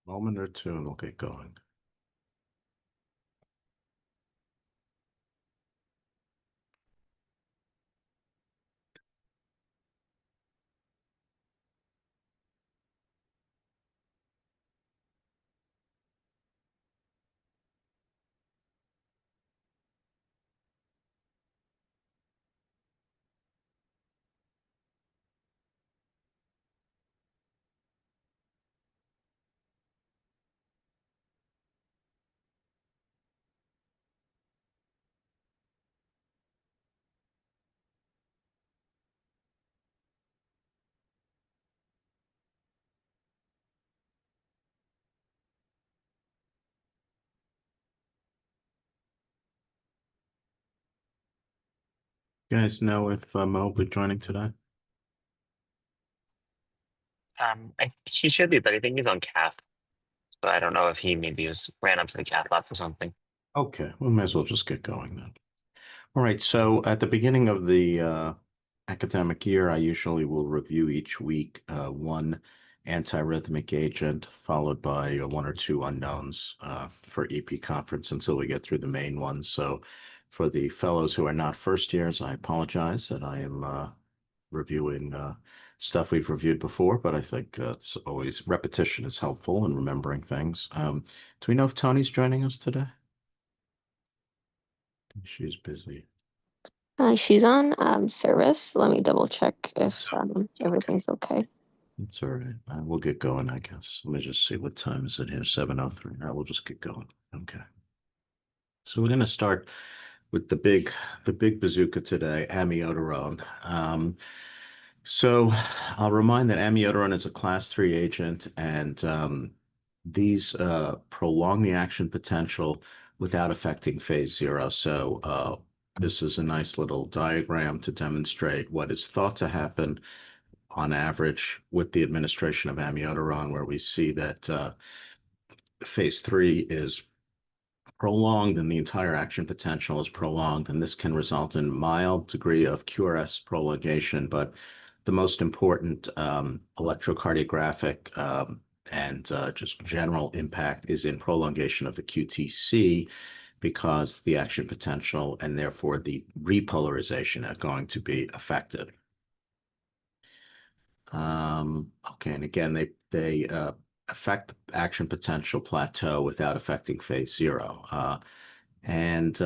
Moment or two and we'll get going. You guys know if Mo will be joining today? He should be, but I think he's on cath. So I don't know if he maybe was ran up to the cath lab for something. Okay, we may as well just get going then. All right, so at the beginning of the academic year, I usually will review each week one antiarrhythmic agent, followed by one or two unknowns for EP conference until we get through the main ones. So for the fellows who are not first years, I apologize that I am reviewing stuff we've reviewed before, but I think it's always repetition is helpful in remembering things. Do we know if Tony's joining us today? She's busy. She's on service. Let me double check if Okay. everything's okay. It's all right. We'll get going, I guess. Let me just see what time is it here. 7:03. All right, we'll just get going. Okay. So we're gonna start with the big bazooka today, amiodarone. So I'll remind that amiodarone is a class 3 agent, and these prolong the action potential without affecting phase zero. So this is a nice little diagram to demonstrate what is thought to happen on average with the administration of amiodarone, where we see that phase 3 is prolonged and the entire action potential is prolonged, and this can result in mild degree of QRS prolongation, but the most important electrocardiographic and just general impact is in prolongation of the QTC because the action potential and therefore the repolarization are going to be affected. Okay, and again, they affect the action potential plateau without affecting phase zero. And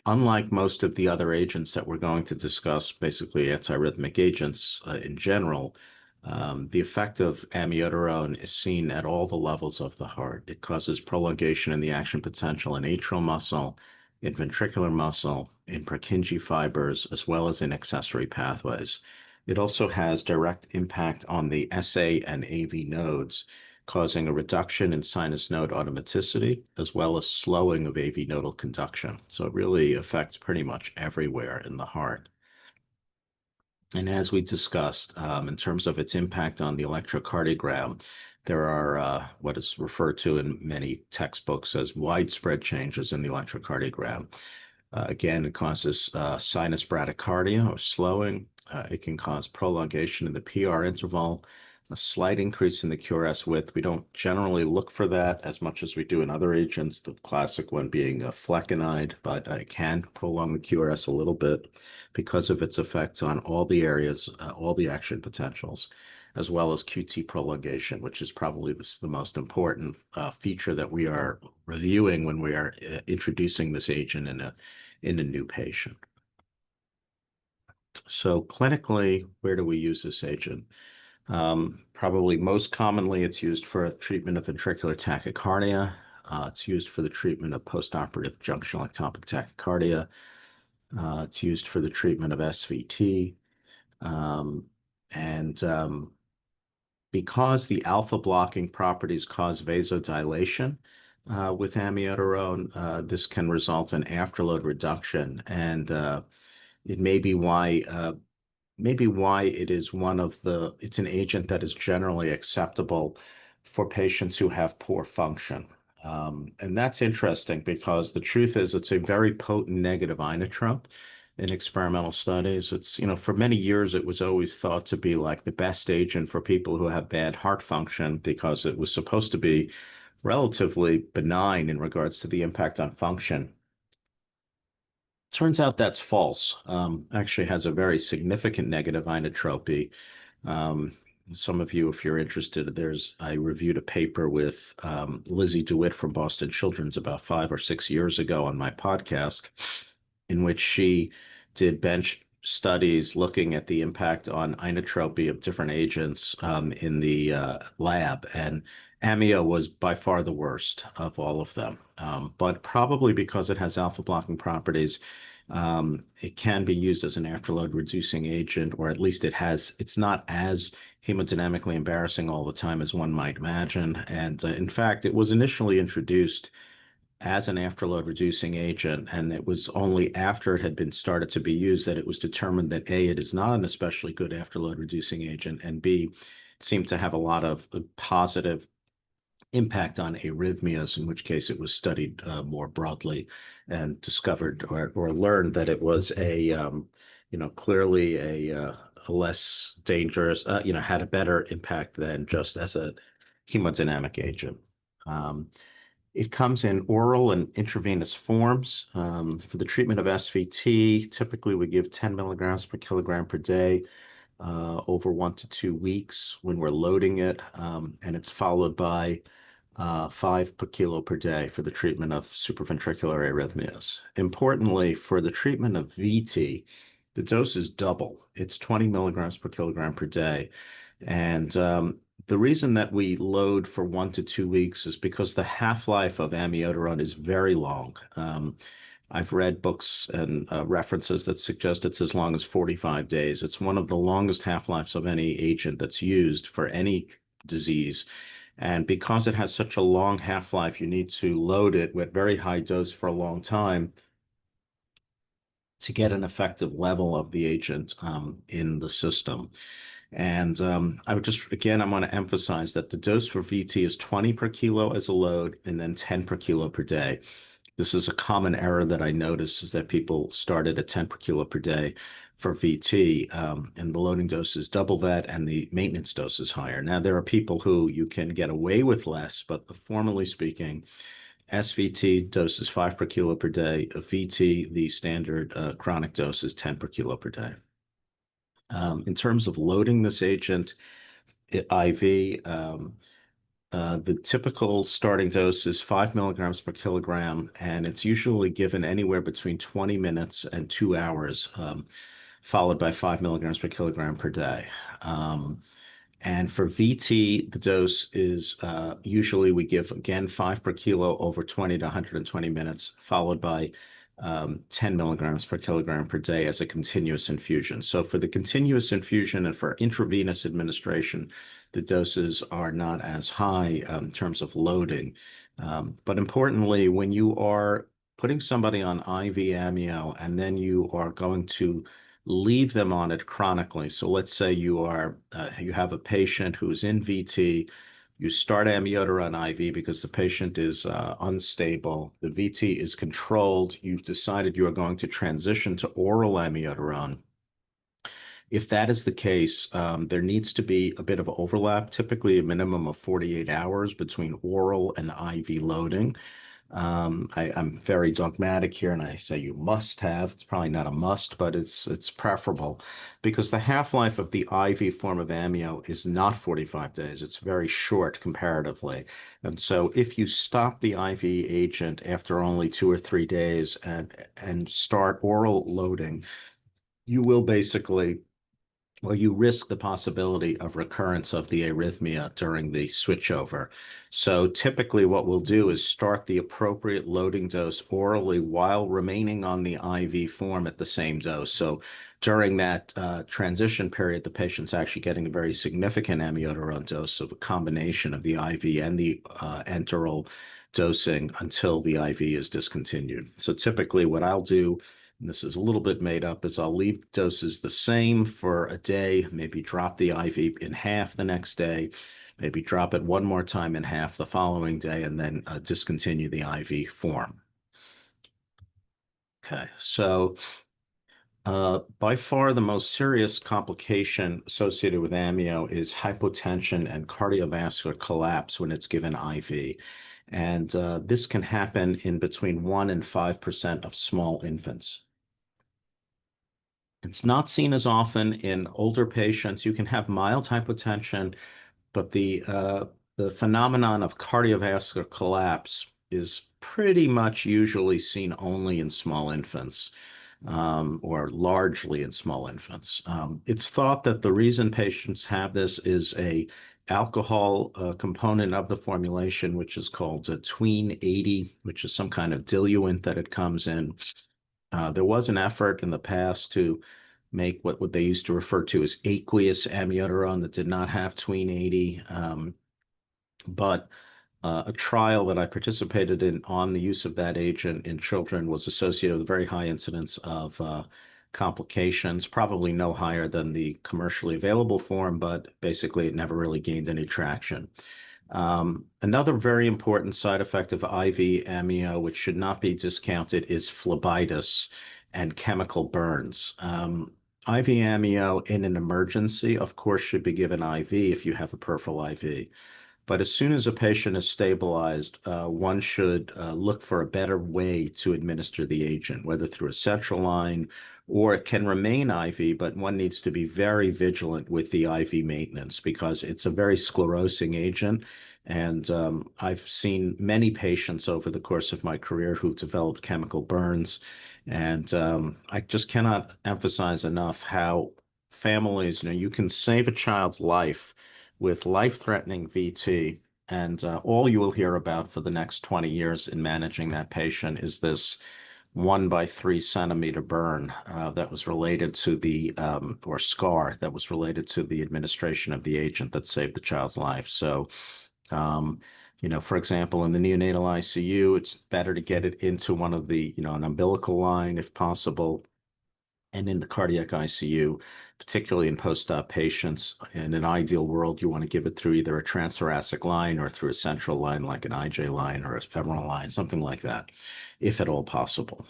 unlike most of the other agents that we're going to discuss, basically antiarrhythmic agents in general, the effect of amiodarone is seen at all the levels of the heart. It causes prolongation in the action potential in atrial muscle, in ventricular muscle, in Purkinje fibers, as well as in accessory pathways. It also has direct impact on the SA and AV nodes, causing a reduction in sinus node automaticity, as well as slowing of AV nodal conduction. So it really affects pretty much everywhere in the heart. And as we discussed, in terms of its impact on the electrocardiogram, there are what is referred to in many textbooks as widespread changes in the electrocardiogram. Again, it causes sinus bradycardia or slowing. It can cause prolongation in the PR interval, a slight increase in the QRS width. We don't generally look for that as much as we do in other agents, the classic one being flecainide, but it can prolong the QRS a little bit because of its effects on all the areas, all the action potentials, as well as QT prolongation, which is probably the most important feature that we are reviewing when we are introducing this agent in a new patient. So clinically, where do we use this agent? Probably most commonly, it's used for treatment of ventricular tachycardia. It's used for the treatment of postoperative junctional ectopic tachycardia. It's used for the treatment of SVT. And because the alpha blocking properties cause vasodilation with amiodarone, this can result in afterload reduction. And it may be why it is it's an agent that is generally acceptable for patients who have poor function. And that's interesting because the truth is it's a very potent negative inotrope. in experimental studies. It's, for many years, it was always thought to be like the best agent for people who have bad heart function because it was supposed to be relatively benign in regards to the impact on function. Turns out that's false. Actually has a very significant negative inotropy. Um, some of you, if you're interested, I reviewed a paper with Lizzie DeWitt from Boston Children's about 5 or 6 years ago on my podcast, in which she did bench studies looking at the impact on inotropy of different agents in the lab. And amio was by far the worst of all of them. But probably because it has alpha blocking properties, it can be used as an afterload reducing agent, or at least it's not as hemodynamically embarrassing all the time as one might imagine. And in fact, it was initially introduced as an afterload reducing agent, and it was only after it had been started to be used that it was determined that A, it is not an especially good afterload reducing agent, and B, it seemed to have a lot of positive impact on arrhythmias, in which case it was studied more broadly and discovered or learned that it was clearly a less dangerous, had a better impact than just as a hemodynamic agent. It comes in oral and intravenous forms. For the treatment of SVT, typically we give 10 milligrams per kilogram per day over 1 to 2 weeks when we're loading it, and it's followed by 5 per kilo per day for the treatment of supraventricular arrhythmias. Importantly, for the treatment of VT, the dose is double. It's 20 milligrams per kilogram per day. And the reason that we load for 1 to 2 weeks is because the half-life of amiodarone is very long. I've read books and references that suggest it's as long as 45 days. It's one of the longest half-lives of any agent that's used for any disease. And because it has such a long half-life, you need to load it with very high dose for a long time to get an effective level of the agent in the system. And I want to emphasize that the dose for VT is 20 per kilo as a load and then 10 per kilo per day. This is a common error that I noticed, is that people started at 10 per kilo per day for VT, and the loading dose is double that, and the maintenance dose is higher. Now, there are people who you can get away with less, but formally speaking, SVT dose is 5 per kilo per day. VT, the standard chronic dose, is 10 per kilo per day. In terms of loading this agent, IV, the typical starting dose is 5 milligrams per kilogram, and it's usually given anywhere between 20 minutes and 2 hours, followed by 5 milligrams per kilogram per day. And for VT, the dose is usually we give, again, 5 per kilo over 20 to 120 minutes, followed by 10 milligrams per kilogram per day as a continuous infusion. So for the continuous infusion and for intravenous administration, the doses are not as high in terms of loading. But importantly, when you are putting somebody on IV amio and then you are going to leave them on it chronically. So let's say you have a patient who's in VT. You start amiodarone IV because the patient is unstable. The VT is controlled. You've decided you are going to transition to oral amiodarone. If that is the case, there needs to be a bit of overlap, typically a minimum of 48 hours between oral and IV loading. I'm very dogmatic here, and I say you must have. It's probably not a must, but it's preferable because the half-life of the IV form of amio is not 45 days. It's very short comparatively. And so if you stop the IV agent after only 2 or 3 days and start oral loading, you will basically, or you risk the possibility of recurrence of the arrhythmia during the switchover. So typically what we'll do is start the appropriate loading dose orally while remaining on the IV form at the same dose. So during that transition period, the patient's actually getting a very significant amiodarone dose of a combination of the IV and the enteral dosing until the IV is discontinued. So typically what I'll do, and this is a little bit made up, is I'll leave doses the same for a day, maybe drop the IV in half the next day, maybe drop it one more time in half the following day, and then discontinue the IV form. Okay, so By far, the most serious complication associated with amio is hypotension and cardiovascular collapse when it's given IV. And this can happen in between 1 and 5% of small infants. It's not seen as often in older patients. You can have mild hypotension, but the phenomenon of cardiovascular collapse is pretty much usually seen only in small infants, or largely in small infants. It's thought that the reason patients have this is a alcohol component of the formulation, which is called a tween 80, which is some kind of diluent that it comes in. There was an effort in the past to make what they used to refer to as aqueous amiodarone that did not have tween 80. But a trial that I participated in on the use of that agent in children was associated with a very high incidence of complications, probably no higher than the commercially available form, but basically it never really gained any traction. Another very important side effect of IV amio, which should not be discounted, is phlebitis and chemical burns. IV amio in an emergency, of course, should be given IV if you have a peripheral IV. But as soon as a patient is stabilized, one should look for a better way to administer the agent, whether through a central line or it can remain IV, but one needs to be very vigilant with the IV maintenance because it's a very sclerosing agent. And I've seen many patients over the course of my career who've developed chemical burns. And I just cannot emphasize enough how families, you can save a child's life with life-threatening VT, and all you will hear about for the next 20 years in managing that patient is this 1 by 3 centimeter burn that was related to the, or scar that was related to the administration of the agent that saved the child's life. So, for example, in the neonatal ICU, it's better to get it into one of the, an umbilical line if possible. And in the cardiac ICU, particularly in post-op patients, in an ideal world, you want to give it through either a transthoracic line or through a central line like an IJ line or a femoral line, something like that, if at all possible.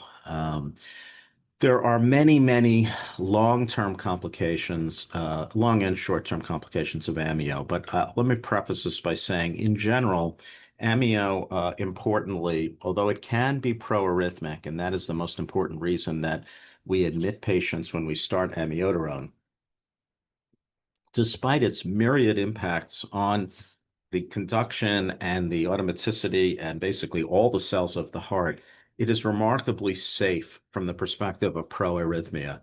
There are many, many long-term complications, long and short-term complications of amio. But let me preface this by saying, in general, amio, importantly, although it can be pro-arrhythmic, and that is the most important reason that we admit patients when we start amiodarone, despite its myriad impacts on the conduction and the automaticity and basically all the cells of the heart, it is remarkably safe from the perspective of proarrhythmia.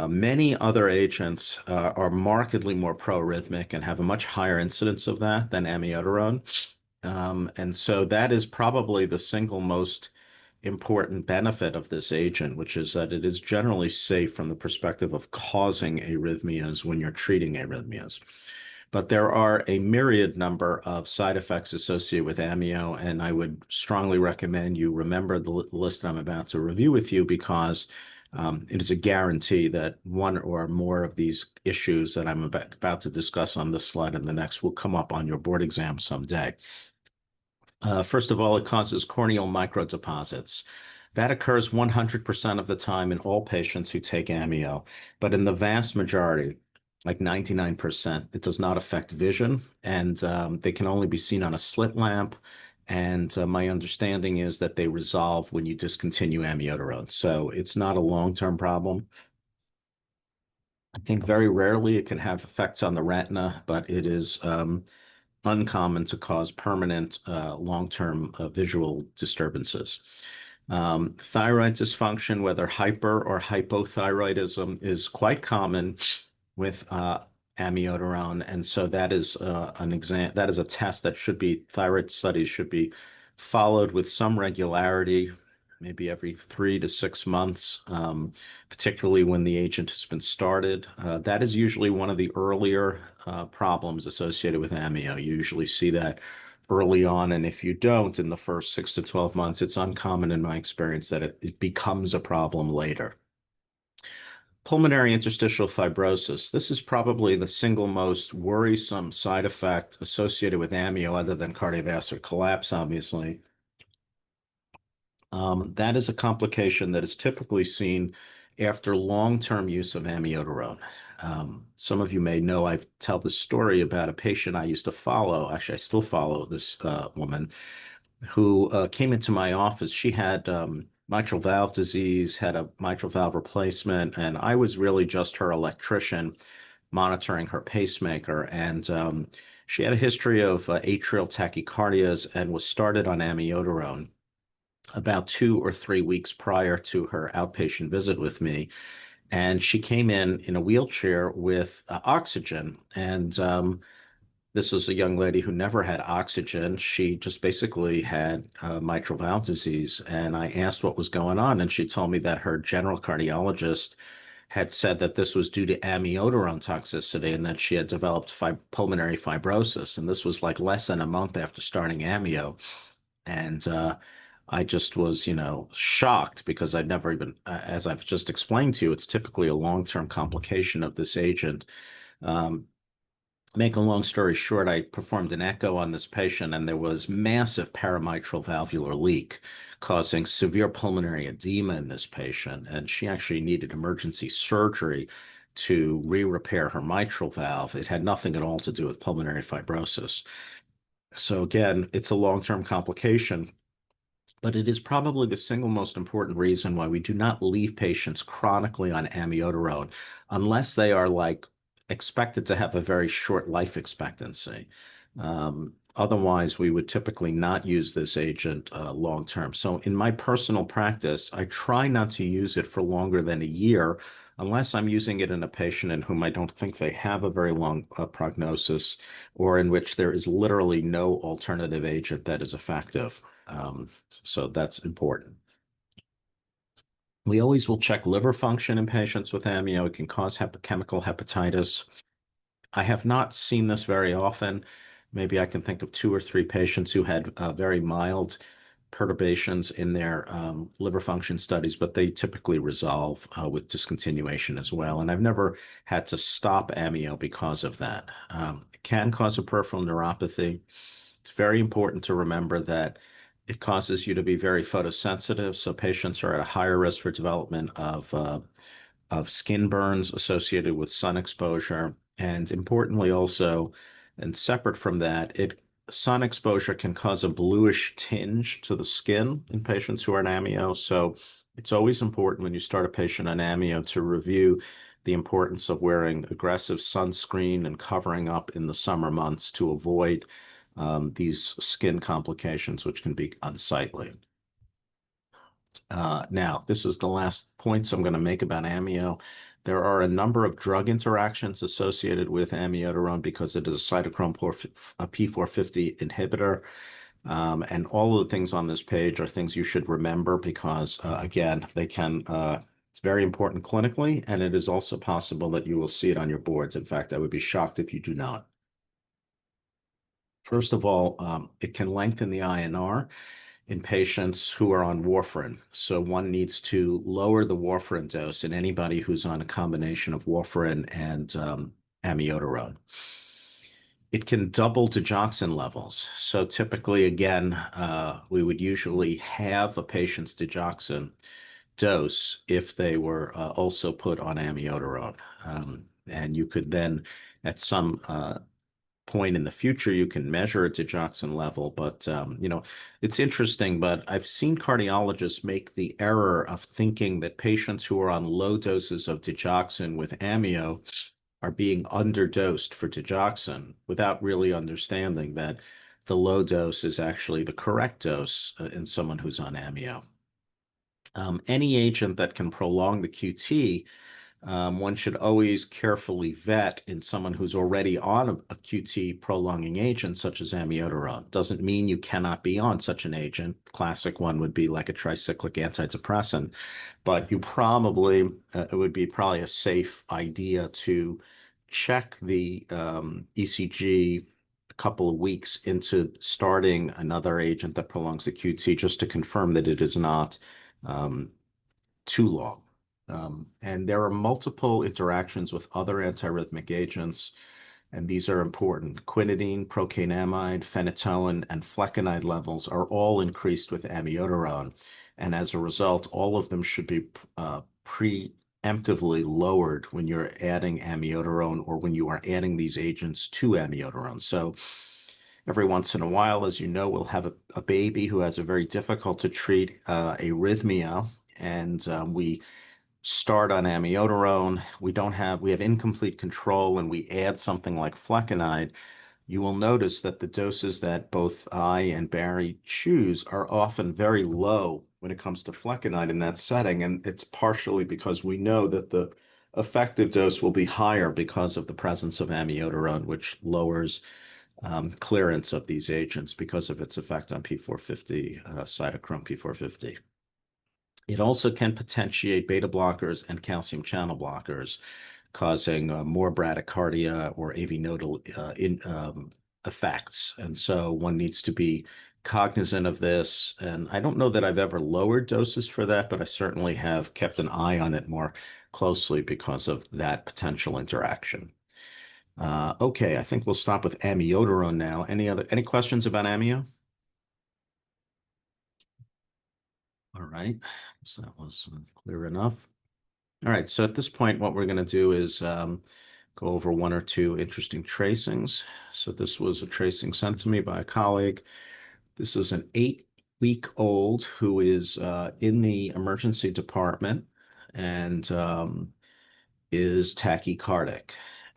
Many other agents are markedly more proarrhythmic and have a much higher incidence of that than amiodarone. And so that is probably the single most important benefit of this agent, which is that it is generally safe from the perspective of causing arrhythmias when you're treating arrhythmias. But there are a myriad number of side effects associated with amio, and I would strongly recommend you remember the list I'm about to review with you because it is a guarantee that one or more of these issues that I'm about to discuss on this slide and the next will come up on your board exam someday. First of all, it causes corneal microdeposits. That occurs 100% of the time in all patients who take amio, but in the vast majority, like 99%, it does not affect vision, and they can only be seen on a slit lamp. And my understanding is that they resolve when you discontinue amiodarone. So it's not a long-term problem. I think very rarely it can have effects on the retina, but it is uncommon to cause permanent long-term visual disturbances. Thyroid dysfunction, whether hyper or hypothyroidism, is quite common with amiodarone, and so that is that is a test that should be thyroid studies should be followed with some regularity, maybe every 3 to 6 months, particularly when the agent has been started. That is usually one of the earlier problems associated with amio. You usually see that early on, and if you don't in the first 6 to 12 months, it's uncommon in my experience that it becomes a problem later. Pulmonary interstitial fibrosis. This is probably the single most worrisome side effect associated with amio, other than cardiovascular collapse, obviously. That is a complication that is typically seen after long-term use of amiodarone. Some of you may know I tell the story about a patient I used to follow. Actually, I still follow this woman who came into my office. She had mitral valve disease, had a mitral valve replacement, and I was really just her electrician monitoring her pacemaker. And she had a history of atrial tachycardias and was started on amiodarone about 2 or 3 weeks prior to her outpatient visit with me. And she came in a wheelchair with oxygen. And this was a young lady who never had oxygen. She just basically had mitral valve disease. And I asked what was going on. And she told me that her general cardiologist had said that this was due to amiodarone toxicity and that she had developed pulmonary fibrosis. And this was like less than a month after starting amio. And I just was, shocked because I'd never even, as I've just explained to you, it's typically a long-term complication of this agent. Um, Make a long story short, I performed an echo on this patient, and there was massive paramitral valvular leak causing severe pulmonary edema in this patient. And she actually needed emergency surgery to re-repair her mitral valve. It had nothing at all to do with pulmonary fibrosis. So again, it's a long-term complication, but it is probably the single most important reason why we do not leave patients chronically on amiodarone unless they are like expected to have a very short life expectancy. Otherwise, we would typically not use this agent long term. So in my personal practice, I try not to use it for longer than a year unless I'm using it in a patient in whom I don't think they have a very long prognosis or in which there is literally no alternative agent that is effective. So that's important. We always will check liver function in patients with amio. It can cause chemical hepatitis. I have not seen this very often. Maybe I can think of 2 or 3 patients who had very mild perturbations in their liver function studies, but they typically resolve with discontinuation as well. And I've never had to stop amio because of that. It can cause a peripheral neuropathy. It's very important to remember that it causes you to be very photosensitive. So patients are at a higher risk for development of skin burns associated with sun exposure. And importantly also, and separate from that, sun exposure can cause a bluish tinge to the skin in patients who are on amio. So it's always important when you start a patient on amio to review the importance of wearing aggressive sunscreen and covering up in the summer months to avoid these skin complications, which can be unsightly. Now, this is the last points I'm going to make about amio. There are a number of drug interactions associated with amiodarone because it is a cytochrome P450 inhibitor. And all of the things on this page are things you should remember because, again, it's very important clinically, and it is also possible that you will see it on your boards. In fact, I would be shocked if you do not. First of all, it can lengthen the INR in patients who are on warfarin. So one needs to lower the warfarin dose in anybody who's on a combination of warfarin and amiodarone. It can double digoxin levels. So typically, again, we would usually have a patient's digoxin dose if they were also put on amiodarone. And you could then, at some point in the future, you can measure a digoxin level, but it's interesting, but I've seen cardiologists make the error of thinking that patients who are on low doses of digoxin with amio are being underdosed for digoxin without really understanding that the low dose is actually the correct dose in someone who's on amio. Any agent that can prolong the QT, one should always carefully vet in someone who's already on a QT prolonging agent, such as amiodarone. Doesn't mean you cannot be on such an agent. Classic one would be like a tricyclic antidepressant, but it would be probably a safe idea to check the ECG a couple of weeks into starting another agent that prolongs the QT just to confirm that it is not too long. And there are multiple interactions with other antiarrhythmic agents, and these are important. Quinidine, procainamide, phenytoin, and flecainide levels are all increased with amiodarone, and as a result, all of them should be preemptively lowered when you're adding amiodarone or when you are adding these agents to amiodarone. So every once in a while, as you know, we'll have a baby who has a very difficult to treat arrhythmia, and we start on amiodarone. We have incomplete control, and we add something like flecainide. You will notice that the doses that both I and Barry choose are often very low when it comes to flecainide in that setting. And it's partially because we know that the effective dose will be higher because of the presence of amiodarone, which lowers clearance of these agents because of its effect on P450, cytochrome P450. It also can potentiate beta blockers and calcium channel blockers, causing more bradycardia or AV nodal effects. And so one needs to be cognizant of this. And I don't know that I've ever lowered doses for that, but I certainly have kept an eye on it more closely because of that potential interaction. Okay, I think we'll stop with amiodarone now. Any questions about amio? All right, so that was clear enough. All right, so at this point, what we're going to do is go over one or two interesting tracings. So this was a tracing sent to me by a colleague. This is an 8-week-old who is in the emergency department and is tachycardic.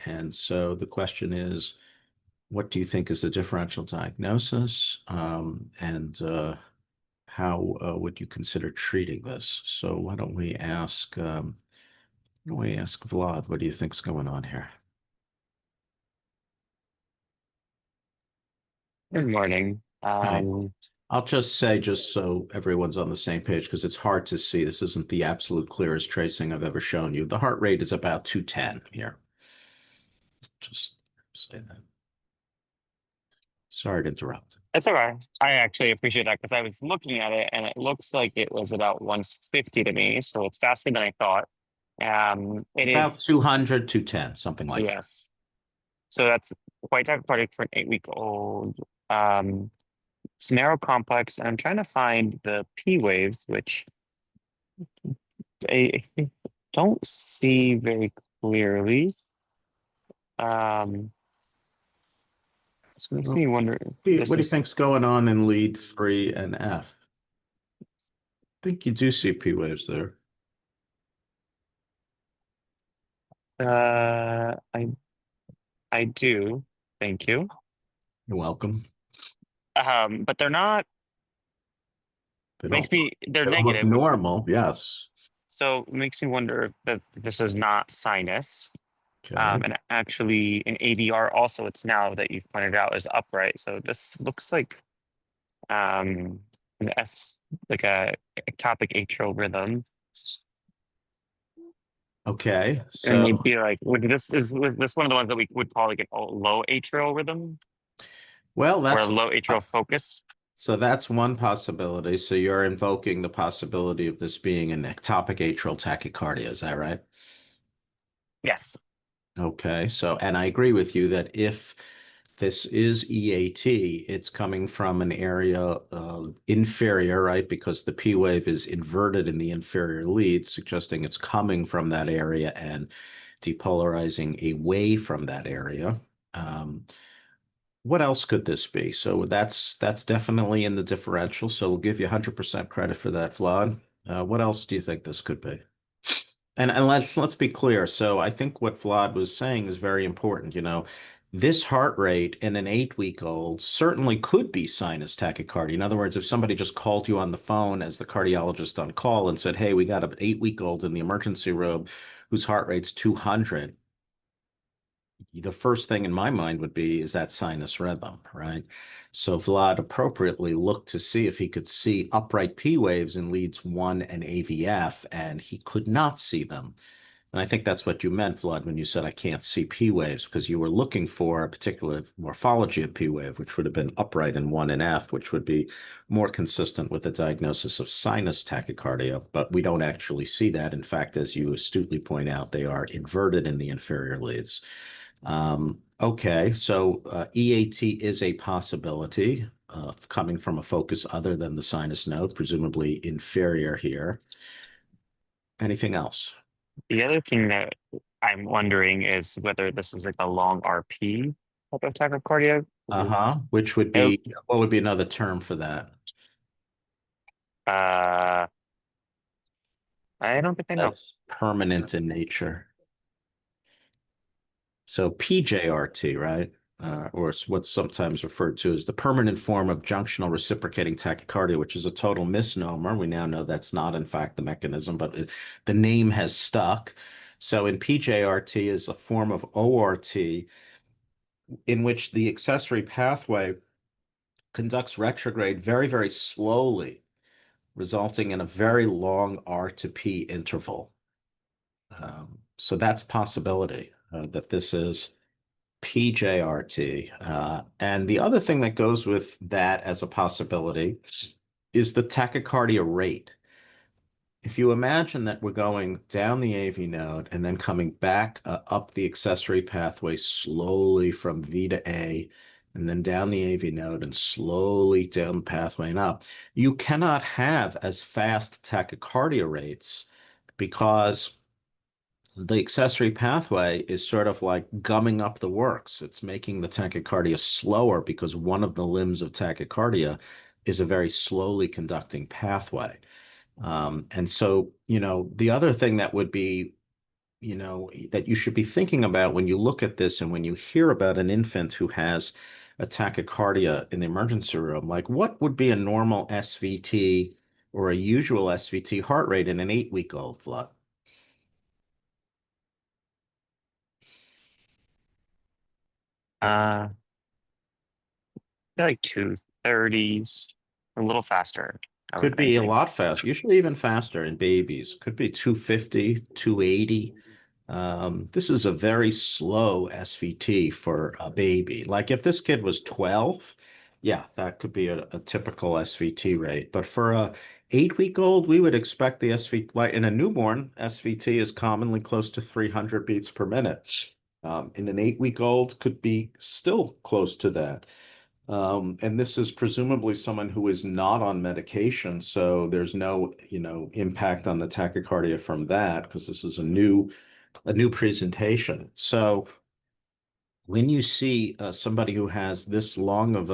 And so the question is, what do you think is the differential diagnosis? And how would you consider treating this? So why don't we ask Vlad, what do you think's going on here? Good morning. Hi. I'll just say, just so everyone's on the same page, because it's hard to see. This isn't the absolute clearest tracing I've ever shown you. The heart rate is about 210 here. Just say that. Sorry to interrupt. That's okay. I actually appreciate that because I was looking at it and it looks like it was about 150 to me. So it's faster than I thought. It About is, 200, 210, something like that. yes. So that's quite tachycardic for an 8-week-old. It's narrow complex, and I'm trying to find the P waves, which I don't see very clearly. So it makes me wonder. What do you think's going on in lead 3 and F? I think you do see P waves there. I do. Thank you. You're welcome. But they're not. They Makes don't, me. They're they don't look negative. normal, yes. So it makes me wonder that this is not sinus. Okay. And actually, in AVR also, it's now that you've pointed out is upright. So this looks like an S, like a ectopic atrial rhythm. Okay, And so maybe like was this one of the ones that we would call like a low atrial rhythm well, or a that's low atrial focus? so that's one possibility. So you're invoking the possibility of this being an ectopic atrial tachycardia, is that right? Yes. Okay, so and I agree with you that if this is EAT, it's coming from an area inferior, right? Because the P wave is inverted in the inferior lead, suggesting it's coming from that area and depolarizing away from that area. What else could this be? So that's definitely in the differential. So we'll give you 100% credit for that, Vlad. What else do you think this could be? And let's be clear. So I think what Vlad was saying is very important. You know, this heart rate in an 8-week-old certainly could be sinus tachycardia. In other words, if somebody just called you on the phone as the cardiologist on call and said, "Hey, we got an 8-week-old in the emergency room whose heart rate's 200," the first thing in my mind would be, is that sinus rhythm, right? So Vlad appropriately looked to see if he could see upright P waves in leads 1 and AVF, and he could not see them. And I think that's what you meant, Vlad, when you said I can't see P waves, because you were looking for a particular morphology of P wave, which would have been upright in 1 and F, which would be more consistent with the diagnosis of sinus tachycardia. But we don't actually see that. In fact, as you astutely point out, they are inverted in the inferior leads. Okay, so EAT is a possibility coming from a focus other than the sinus node, presumably inferior here. Anything else? The other thing that I'm wondering is whether this is like a long RP type of tachycardia. Which would It, be, what would be another term for that? uh, I don't think I know. That's permanent in nature. So PJRT, right? Or what's sometimes referred to as the permanent form of junctional reciprocating tachycardia, which is a total misnomer. We now know that's not, in fact, the mechanism, but the name has stuck. So in PJRT is a form of ORT in which the accessory pathway conducts retrograde very, very slowly, resulting in a very long R to P interval. So that's possibility that this is PJRT. And the other thing that goes with that as a possibility is the tachycardia rate. If you imagine that we're going down the AV node and then coming back up the accessory pathway slowly from V to A, and then down the AV node and slowly down the pathway and up, you cannot have as fast tachycardia rates because the accessory pathway is sort of like gumming up the works. It's making the tachycardia slower because one of the limbs of tachycardia is a very slowly conducting pathway. And so, the other thing that would be, that you should be thinking about when you look at this and when you hear about an infant who has a tachycardia in the emergency room, like what would be a normal SVT or a usual SVT heart rate in an 8-week-old blood? Uh, like 230s, a little faster, I would Could be think. a lot faster, usually even faster in babies. Could be 250, 280. This is a very slow SVT for a baby. Like if this kid was 12, yeah, that could be a typical SVT rate. But for a 8-week-old, we would expect the SVT, like in a newborn, SVT is commonly close to 300 beats per minute. In an 8-week-old, could be still close to that. And this is presumably someone who is not on medication, so there's no, impact on the tachycardia from that because this is a new presentation. So when you see somebody who has this slow of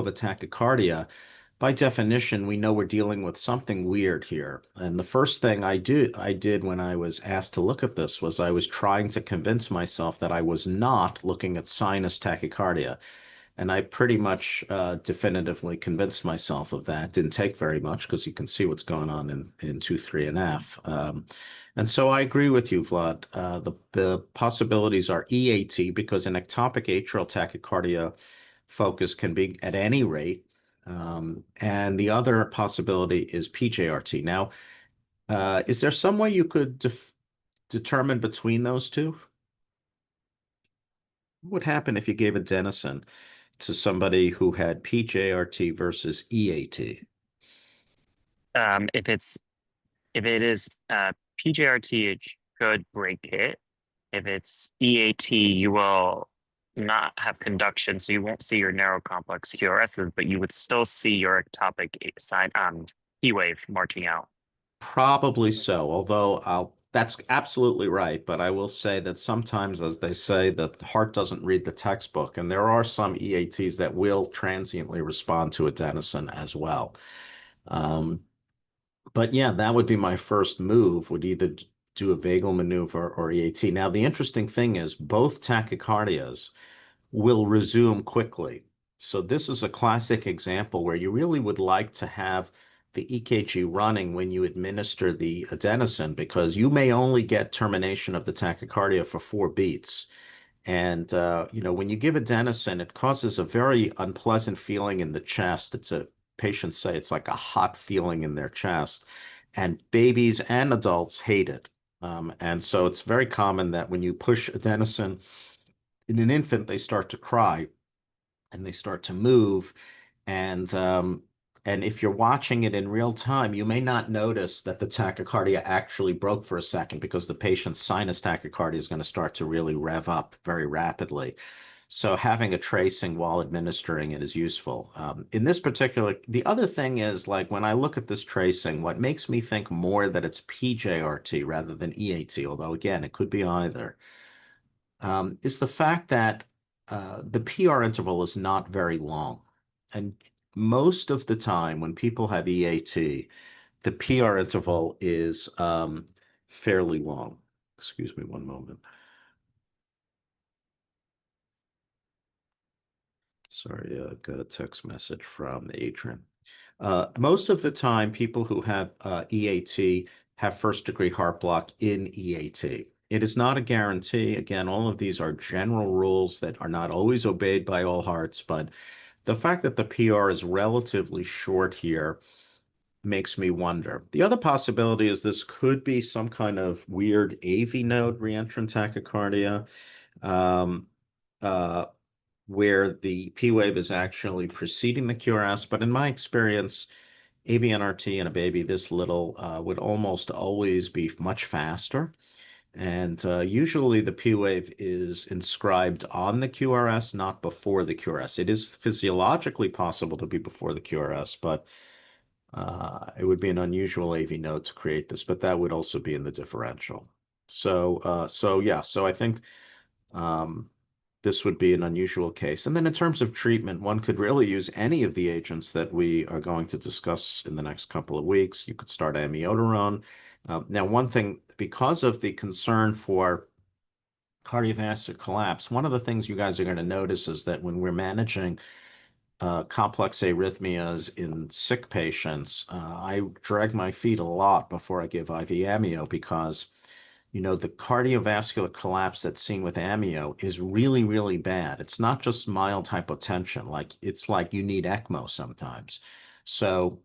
a tachycardia, by definition, we know we're dealing with something weird here. And the first thing I did when I was asked to look at this was I was trying to convince myself that I was not looking at sinus tachycardia. And I pretty much definitively convinced myself of that. Didn't take very much because you can see what's going on in 2, 3, and F. And so I agree with you, Vlad. The possibilities are EAT because an ectopic atrial tachycardia focus can be at any rate. And the other possibility is PJRT. Now, is there some way you could determine between those two? What would happen if you gave adenosine to somebody who had PJRT versus EAT? If it is PJRT, it should break it. If it's EAT, you will not have conduction, so you won't see your narrow complex QRS, but you would still see your ectopic side P wave marching out. Probably so, although that's absolutely right. But I will say that sometimes, as they say, the heart doesn't read the textbook, and there are some EATs that will transiently respond to adenosine as well. Um, But yeah, that would be my first move, would either do a vagal maneuver or EAT. Now, the interesting thing is both tachycardias will resume quickly. So this is a classic example where you really would like to have the EKG running when you administer the adenosine because you may only get termination of the tachycardia for 4 beats. And when you give adenosine, it causes a very unpleasant feeling in the chest. Patients say it's like a hot feeling in their chest, and babies and adults hate it. And so it's very common that when you push adenosine in an infant, they start to cry and they start to move. And and if you're watching it in real time, you may not notice that the tachycardia actually broke for a second because the patient's sinus tachycardia is going to start to really rev up very rapidly. So having a tracing while administering it is useful. In this particular, the other thing is like when I look at this tracing, what makes me think more that it's PJRT rather than EAT, although again, it could be either, is the fact that the PR interval is not very long. And most of the time when people have EAT, the PR interval is fairly long. Excuse me one moment. Sorry, I got a text message from Adrian. Most of the time, people who have EAT have first-degree heart block in EAT. It is not a guarantee. Again, all of these are general rules that are not always obeyed by all hearts, but the fact that the PR is relatively short here makes me wonder. The other possibility is this could be some kind of weird AV node reentrant tachycardia. Um, uh, where the P wave is actually preceding the QRS. But in my experience, AVNRT in a baby this little would almost always be much faster. And usually the P wave is inscribed on the QRS, not before the QRS. It is physiologically possible to be before the QRS, but it would be an unusual AV node to create this, but that would also be in the differential. So yeah, so I think this would be an unusual case. And then in terms of treatment, one could really use any of the agents that we are going to discuss in the next couple of weeks. You could start amiodarone. Now, one thing, because of the concern for cardiovascular collapse, one of the things you guys are going to notice is that when we're managing complex arrhythmias in sick patients, I drag my feet a lot before I give IV amio because the cardiovascular collapse that's seen with amio is really, really bad. It's not just mild hypotension. It's like you need ECMO sometimes. So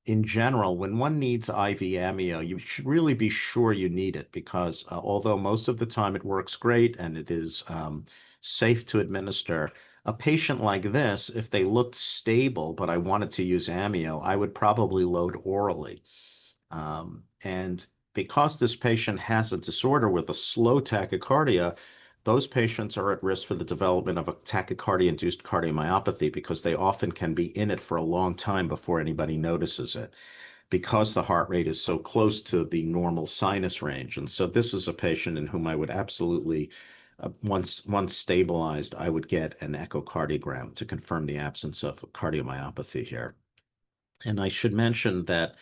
in general, when one needs IV amio, you should really be sure you need it because although most of the time it works great and it is safe to administer, a patient like this, if they looked stable, but I wanted to use amio, I would probably load orally. And because this patient has a disorder with a slow tachycardia, those patients are at risk for the development of a tachycardia-induced cardiomyopathy because they often can be in it for a long time before anybody notices it because the heart rate is so close to the normal sinus range. And so this is a patient in whom I would absolutely, once stabilized, I would get an echocardiogram to confirm the absence of cardiomyopathy here. And I should mention that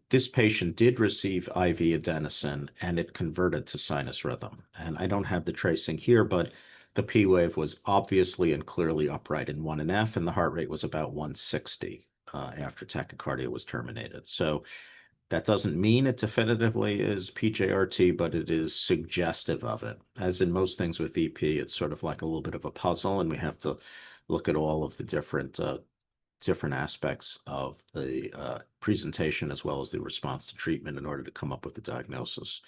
this patient did receive IV adenosine and it converted to sinus rhythm. And I don't have the tracing here, but the P wave was obviously and clearly upright in 1NF, and the heart rate was about 160 after tachycardia was terminated. So that doesn't mean it definitively is PJRT, but it is suggestive of it. As in most things with EP, it's sort of like a little bit of a puzzle, and we have to look at all of the different aspects of the presentation as well as the response to treatment in order to come up with the diagnosis.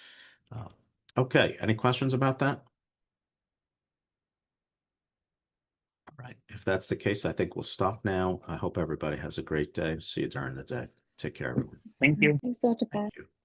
Okay, any questions about that? All right, if that's the case, I think we'll stop now. I hope everybody has a great day. See you during the day. Take care, everyone. Thank you. Thanks, Dr. Thank Pat. you.